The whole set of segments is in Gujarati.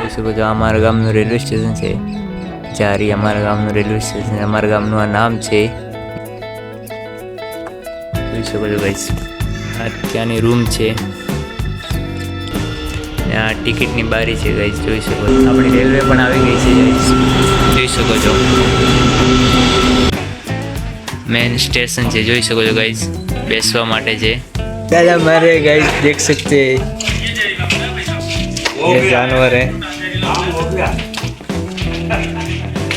જોઈ શકો છો અમારા ગામનું રેલવે સ્ટેશન છે. જારી અમારા ગામનું રેલવે સ્ટેશન. અમારા ગામનું આ નામ છે. જોઈ શકો છો ગાઈસ, આ ત્યાંની રૂમ છે. આ ટિકિટની બારી છે ગાઈસ, જોઈ શકો છો. આપણી રેલવે પણ આવી ગઈ છે ગાઈસ, જોઈ શકો છો. મેન સ્ટેશન છે, જોઈ શકો છો ગાઈસ, બેસવા માટે છે. दादा मारे गाइस देख सकते हैं, ये जानवर है.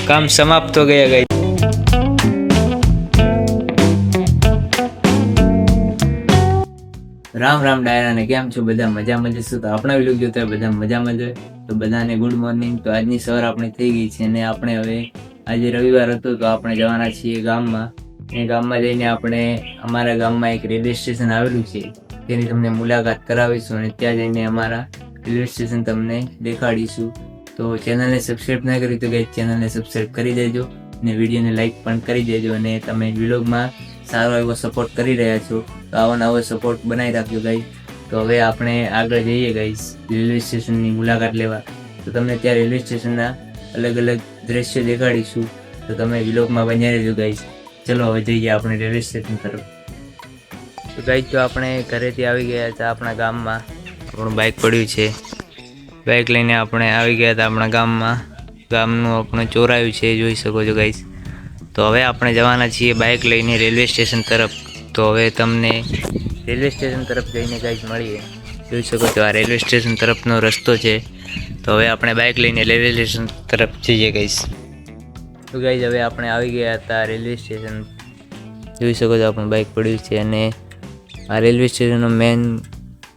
काम समाप्त हो गया गाइस. રામ રામ ડાયરા ને કેમ છો બધા? મજામાં જશો તો આપણા વિડીયો જોતા બધા મજામાં જ. તો બધાને ગુડ મોર્નિંગ. તો આજની સવાર આપણે થઈ ગઈ છે અને આપણે હવે આજે રવિવાર હતો તો આપણે જવાના છીએ ગામમાં. એ ગામમાં જઈને આપણે અમારા ગામમાં એક રેલવે સ્ટેશન આવેલું છે તેની તમને મુલાકાત કરાવીશું અને ત્યાં જઈને અમારા રેલવે સ્ટેશન તમને દેખાડીશું. તો ચેનલને સબસ્ક્રાઈબ ના કરી તો ગાઈસ ચેનલને સબસ્ક્રાઈબ કરી દેજો અને વિડીયોને લાઈક પણ કરી દેજો. અને તમે વ્લોગમાં સારો એવો સપોર્ટ કરી રહ્યા છો તો આવો નવો સપોર્ટ બનાવી રાખજો ગાઈસ. તો હવે આપણે આગળ જઈએ ગાઈસ રેલવે સ્ટેશનની મુલાકાત લેવા. તો તમને ત્યાં રેલવે સ્ટેશનના અલગ અલગ દ્રશ્યો દેખાડીશું, તો તમે વ્લોગમાં બન્યા રહેજો ગાઈસ. ચલો હવે જઈએ આપણે રેલવે સ્ટેશન તરફ. તો ગાઈસ જો આપણે ઘરેથી આવી ગયા હતા આપણા ગામમાં. આપણું બાઇક પડ્યું છે, બાઇક લઈને આપણે આવી ગયા હતા આપણા ગામમાં. ગામનું આપણે ચોરાયું છે, જોઈ શકો છો ગાઈસ. તો હવે આપણે જવાના છીએ બાઇક લઈને રેલવે સ્ટેશન તરફ. તો હવે તમને રેલવે સ્ટેશન તરફ જઈને ગાઈસ મળીએ. જોઈ શકો છો આ રેલવે સ્ટેશન તરફનો રસ્તો છે. તો હવે આપણે બાઇક લઈને રેલવે સ્ટેશન તરફ જઈએ ગાઈસ. તો ગાઈસ હવે આપણે આવી ગયા હતા રેલવે સ્ટેશન. જોઈ શકો છો આપણું બાઇક પડ્યું છે અને આ રેલવે સ્ટેશનનો મેન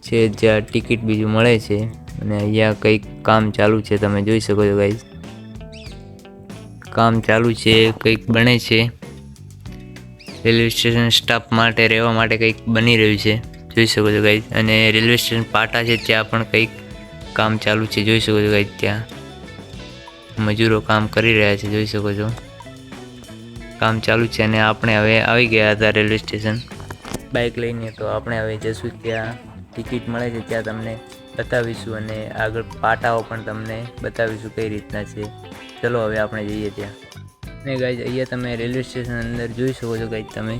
છે જ્યાં ટિકિટ બીજું મળે છે. અને અહીંયા કંઈક કામ ચાલુ છે, તમે જોઈ શકો છો ગાઈસ. કામ ચાલુ છે, કંઈક બને છે. રેલવે સ્ટેશન સ્ટાફ માટે રહેવા માટે કંઈક બની રહ્યું છે, જોઈ શકો છો ગાઈસ. અને રેલવે સ્ટેશન પાટા છે ત્યાં પણ કંઈક કામ ચાલુ છે, જોઈ શકો છો ગાઈસ. ત્યાં મજૂરો કામ કરી રહ્યા છે, જોઈ શકો છો. કામ ચાલુ છે અને આપણે હવે આવી ગયા હતા રેલવે સ્ટેશન બાઇક લઈને. તો આપણે હવે જશું ત્યાં ટિકિટ મળે છે ત્યાં તમને બતાવીશું અને આગળ પાટાઓ પણ તમને બતાવીશું કઈ રીતના છે. ચલો હવે આપણે જઈએ ત્યાં. ને ગાઈસ અહીંયા તમે રેલવે સ્ટેશન અંદર જોઈ શકો છો ગાઈસ. તમે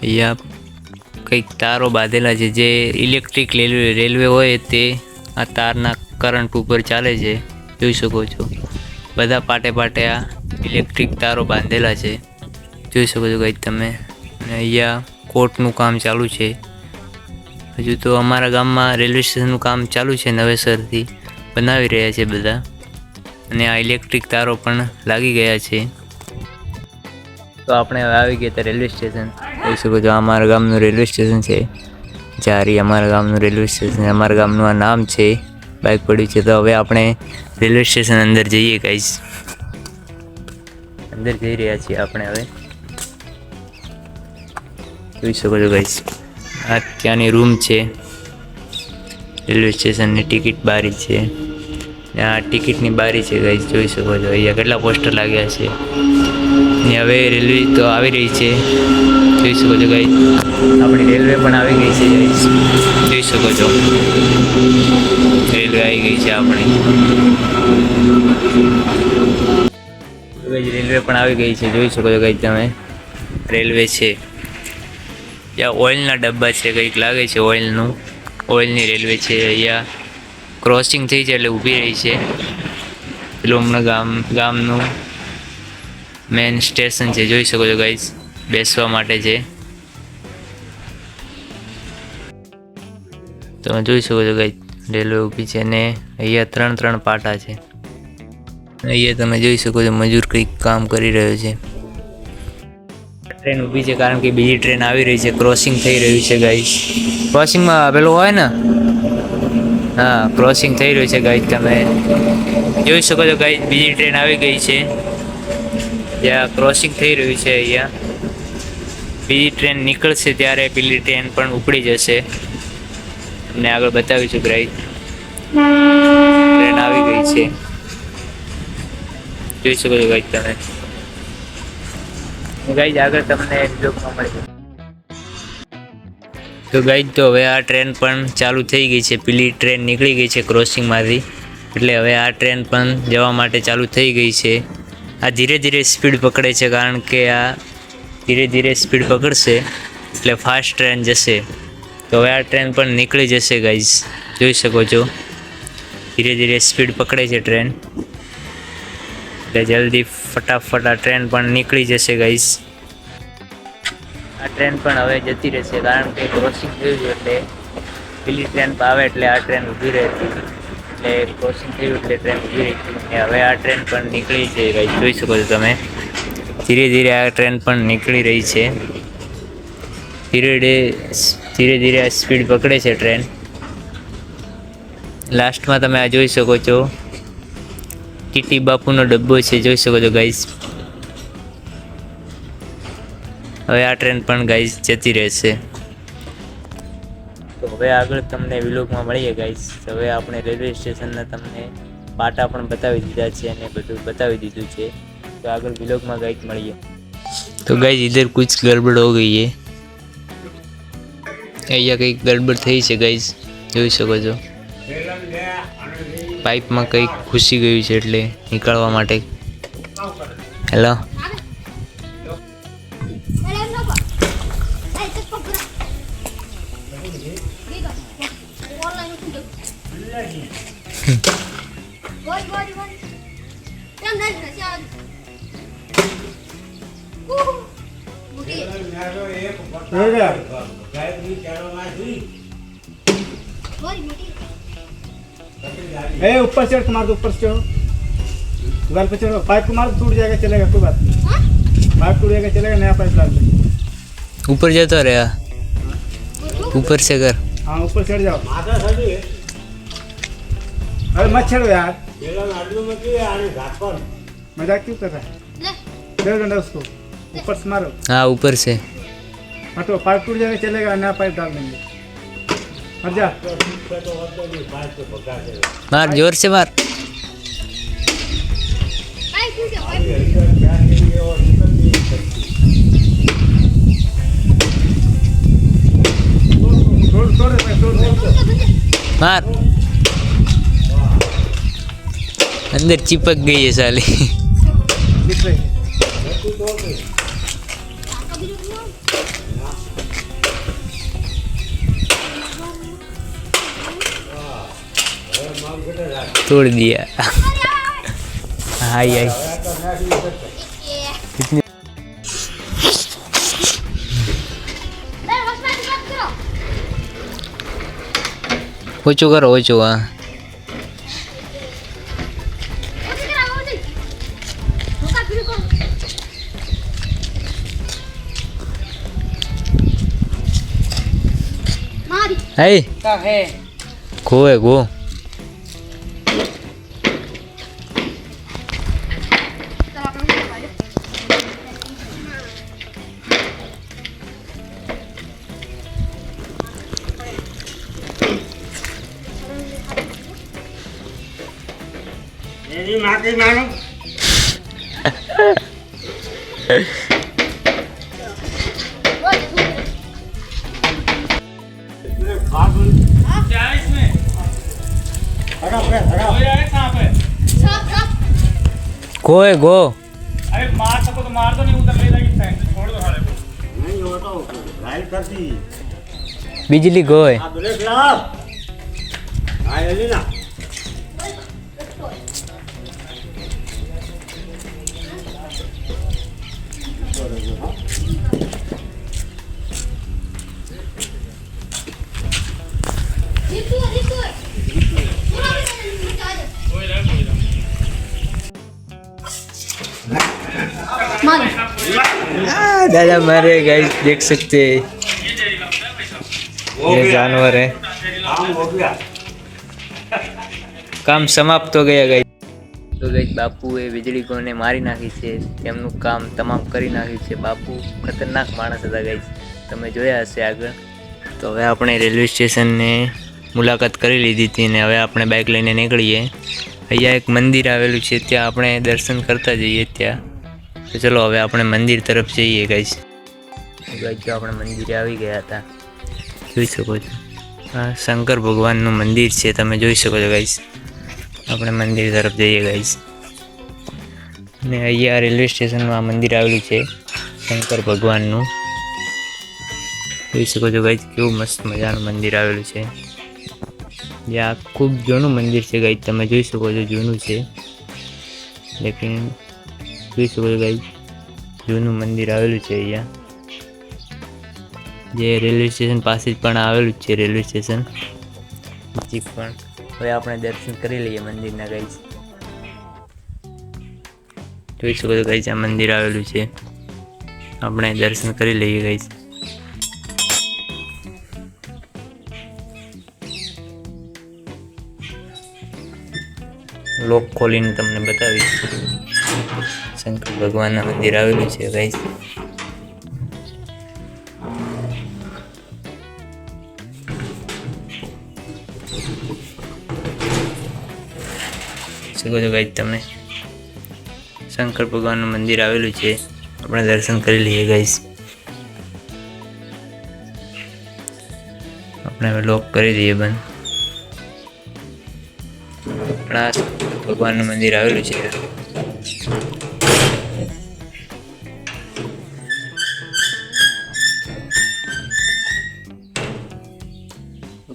અહીંયા કંઈક તારો બાંધેલા છે, જે ઇલેક્ટ્રિક રેલવે હોય તે આ તારના કરંટ ઉપર ચાલે છે, જોઈ શકો છો. બધા પાટે પાટે આ ઇલેક્ટ્રિક તારો બાંધેલા છે, જોઈ શકો છો ગાઈસ તમે. અને અહીંયા કોર્ટનું કામ ચાલુ છે. હજુ તો અમારા ગામમાં રેલવે સ્ટેશનનું કામ ચાલુ છે, નવેસરથી બનાવી રહ્યા છે બધા. અને આ ઇલેક્ટ્રિક તારો પણ લાગી ગયા છે. તો આપણે હવે આવી ગયા હતા રેલવે સ્ટેશન. જોઈ શકો છો અમારા ગામનું રેલવે સ્ટેશન છે. જારી અમારા ગામનું રેલવે સ્ટેશન. અમારા ગામનું આ નામ છે. બાઇક પડ્યું છે. તો હવે આપણે રેલવે સ્ટેશન અંદર જઈએ ગાઈસ. અંદર જઈ રહ્યા છીએ આપણે હવે. જોઈ શકો છો ગાઈસ, આ ત્યાંની રૂમ છે. રેલવે સ્ટેશનની ટિકિટ બારી છે. આ ટિકિટની બારી છે ગાઈસ, જોઈ શકો છો. અહીંયા કેટલા પોસ્ટર લાગ્યા છે. ને હવે રેલવે તો આવી રહી છે, જોઈ શકો છો ગાઈસ. આપણી રેલવે પણ આવી ગઈ છે ગાઈસ, જોઈ શકો છો. રેલવે આવી ગઈ છે આપણી. રેલવે પણ આવી ગઈ છે, જોઈ શકો છો ગાઈસ તમે. રેલવે છે ત્યાં ઓઇલના ડબ્બા છે, કંઈક લાગે છે ઓઇલનું. ઓઇલની રેલવે છે. અહીંયા ક્રોસિંગ થઈ છે એટલે ઊભી રહી છે. પેલું હમણાં ગામનું મેન સ્ટેશન છે, જોઈ શકો છો ગાઈસ, બેસવા માટે છે. તમે જોઈ શકો છો ગાઈસ રેલવે ઊભી છે અને અહીંયા ત્રણ પાટા છે. અહીંયા તમે જોઈ શકો છો મજૂર કંઈક કામ કરી રહ્યો છે. ટ્રેન ઊભી છે કારણ કે બીજી ટ્રેન આવી રહી છે. ક્રોસિંગ થઈ રહ્યું છે ગાઈસ. ક્રોસિંગમાં પેલું હોય ને, હા ક્રોસિંગ થઈ રહ્યું છે ગાઈસ. તમે જોઈ શકો છો ગાઈસ બીજી ટ્રેન આવી ગઈ છે. ત્યાં ક્રોસિંગ થઈ રહ્યું છે. અહીંયા બીજી ટ્રેન નીકળશે ત્યારે પેલી ટ્રેન પણ ઉપડી જશે. તમને આગળ બતાવીશું ગાઈસ. ટ્રેન આવી ગઈ છે, જોઈ શકો છો ગાઈસ તમે. ગાઈસ આગળ તમને જોવા મળે. તો ગાઈસ તો હવે આ ટ્રેન પણ ચાલુ થઈ ગઈ છે. પેલી ટ્રેન નીકળી ગઈ છે ક્રોસિંગમાંથી એટલે હવે આ ટ્રેન પણ જવા માટે ચાલુ થઈ ગઈ છે. આ ધીરે ધીરે સ્પીડ પકડે છે, કારણ કે આ ધીરે ધીરે સ્પીડ પકડશે એટલે ફાસ્ટ ટ્રેન જશે. તો હવે આ ટ્રેન પણ નીકળી જશે ગાઈઝ, જોઈ શકો છો. ધીરે ધીરે સ્પીડ પકડે છે ટ્રેન, એટલે જલ્દી ફટાફટ આ ટ્રેન પણ નીકળી જશે ગાઈઝ. આ ટ્રેન પણ હવે જતી રહેશે, કારણ કે ક્રોસિંગ થયું છે એટલે પેલી ટ્રેન આવે એટલે આ ટ્રેન ઊભી રહેતી, એટલે ક્રોસિંગ થયું એટલે ટ્રેન ઊભી રહી હતી. અને હવે આ ટ્રેન પણ નીકળી છે ગાઈઝ, જોઈ શકો છો તમે. ધીરે ધીરે આ ટ્રેન પણ નીકળી રહી છે. ધીરે ધીરે આ સ્પીડ પકડે છે ટ્રેન. લાસ્ટમાં તમે આ જોઈ શકો છો, ટીટી બાપુનો ડબ્બો છે, જોઈ શકો છો ગાઈઝ. હવે આ ટ્રેન પણ ગાઈઝ જતી રહેશે. તો હવે આગળ તમને વિલોગમાં મળીએ ગાઈઝ. હવે આપણે રેલવે સ્ટેશનના તમને પાટા પણ બતાવી દીધા છે અને બધું બતાવી દીધું છે. તો આગળ વિલોગમાં ગાઈઝ મળીએ. તો ગાઈઝ इधर कुछ गड़बड़ हो गई है, અહીંયા કંઈક ગડબડ થઈ છે ગાઈઝ, જોઈ શકો છો. પાઇપમાં કંઈક ઘૂસી ગયું છે એટલે નીકાળવા માટે. હેલો ऊपर चढ़ मार दो, ऊपर से चढ़ो, दीवार पे चढ़ो. पाइप को मार दो, टूट जाएगा, चलेगा, कोई बात नहीं. पाइप टूट जाएगा, चलेगा, नया पाइप डाल देंगे. ऊपर जाता रहा, ऊपर से कर. हाँ ऊपर चढ़ जाओ. अरे मत छेड़ो यार, मजाक क्यों कर रहा है? दे डंडा उसको, ऊपर से मारो. हाँ ऊपर से. हाँ तो पाइप टूट जाएगा, चलेगा, नया पाइप डाल देंगे. हट जा. मार, जोर से मार. तोड़ दे, तोड़ दे. मार. अंदर चिपक गई है साली. दिख रही है. तोड़ दिया. हाय हाय. ओछो करो, ओछो. हाँ है गो है गो. गो है गो. अरे मार सको तो मार दो, नहीं उधर ले जाएगी फैन, छोड़ दो साले को. नहीं वो तो घायल कर दी. बिजली गो है. आप ब्रेक लगाओ. हां ये ना. दादा मारे गाइस, देख सकते हैं ये जानवर है. काम समाप्त हो गया गाइस. તો ગાઈસ બાપુએ વીજળીકોને મારી નાખી છે, તેમનું કામ તમામ કરી નાખ્યું છે. બાપુ ખતરનાક માણસ હતા ગાઈસ, તમે જોયા હશે આગળ. તો હવે આપણે રેલવે સ્ટેશનને મુલાકાત કરી લીધી હતી ને હવે આપણે બાઇક લઈને નીકળીએ. અહીંયા એક મંદિર આવેલું છે, ત્યાં આપણે દર્શન કરતા જઈએ ત્યાં. તો ચલો હવે આપણે મંદિર તરફ જઈએ ગાઈસ. ગાઈસ આપણે મંદિરે આવી ગયા હતા, જોઈ શકો છો. આ શંકર ભગવાનનું મંદિર છે, તમે જોઈ શકો છો ગાઈસ. આપણે મંદિર તરફ જઈએ ગાઈસ. અને અહીંયા રેલવે સ્ટેશનમાં આ મંદિર આવેલું છે શંકર ભગવાનનું. જોઈ શકો છો ગાઈસ કેવું મસ્ત મજાનું મંદિર આવેલું છે. જ્યાં ખૂબ જૂનું મંદિર છે ગાઈસ, તમે જોઈ શકો છો જૂનું છે, લેકિન જોઈ શકો છો ગાઈસ જૂનું મંદિર આવેલું છે અહીંયા, જે રેલવે સ્ટેશન પાસે જ પણ આવેલું જ છે રેલવે સ્ટેશન નજીક પણ. હવે આપણે દર્શન કરી લઈએ મંદિરના ગાઈસ. જોઈ શકો છો ગાઈસ આ મંદિર આવેલું છે, આપણે દર્શન કરી લઈએ ગાઈસ. લોક ખોલીને તમને બતાવીશ. શંકર ભગવાનના મંદિર આવેલું છે ગાઈસ. શકો છો ગાઈસ તમે શંકર ભગવાનનું મંદિર આવેલું છે, આપણે દર્શન કરી લઈએ ગાઈસ. આપણે હવે લોક કરી દઈએ બંધ. આપણા ભગવાનનું મંદિર આવેલું છે.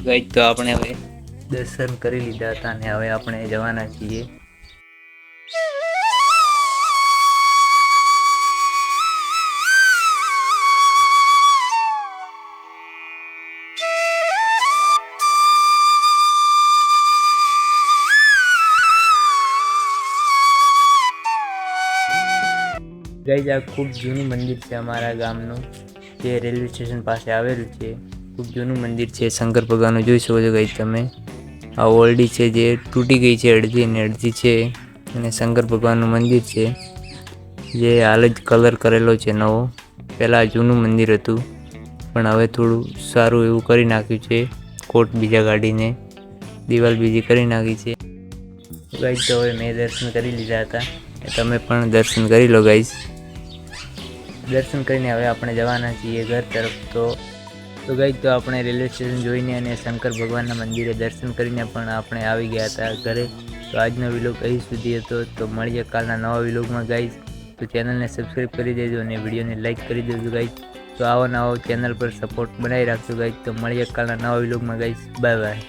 ગાઈસ તો આપણે હવે દર્શન કરી લીધા હતા અને હવે આપણે જવાના છીએ ગાઈસ. આ ખૂબ જૂનું મંદિર છે અમારા ગામનું, જે રેલવે સ્ટેશન પાસે આવેલું છે. ખૂબ જૂનું મંદિર છે શંકર ભગવાનનું. જોઈ શકો છો ગાઈસ તમે આ ઓરડી છે જે તૂટી ગઈ છે અડધી ને અડધી છે, અને શંકર ભગવાનનું મંદિર છે જે હાલ જ કલર કરેલો છે નવો. પહેલાં જૂનું મંદિર હતું પણ હવે થોડું સારું એવું કરી નાખ્યું છે, કોટ બીજા કાઢીને દિવાલ બીજી કરી નાખી છે ગાઈસ. તો હવે મેં દર્શન કરી લીધા હતા, તમે પણ દર્શન કરી લો ગાઈસ. દર્શન કરીને હવે આપણે જવાના છીએ ઘર તરફ. તો ગાઈસ તો આપણે રેલવે સ્ટેશન જોઈને અને શંકર ભગવાનના મંદિરે દર્શન કરીને પણ આપણે આવી ગયા હતા ઘરે. તો આજનો વિલોગ અહીં સુધી હતો. તો મળીએ કાલના નવા વિલોગમાં ગાઈસ. તો ચેનલને સબસ્ક્રાઈબ કરી દેજો અને વિડીયોને લાઈક કરી દેજો ગાઈસ. તો આવો નવો ચેનલ પર સપોર્ટ બનાવી રાખજો ગાઈસ. તો મળીએ કાલના નવા વિલોગમાં ગાઈસ. Bye bye.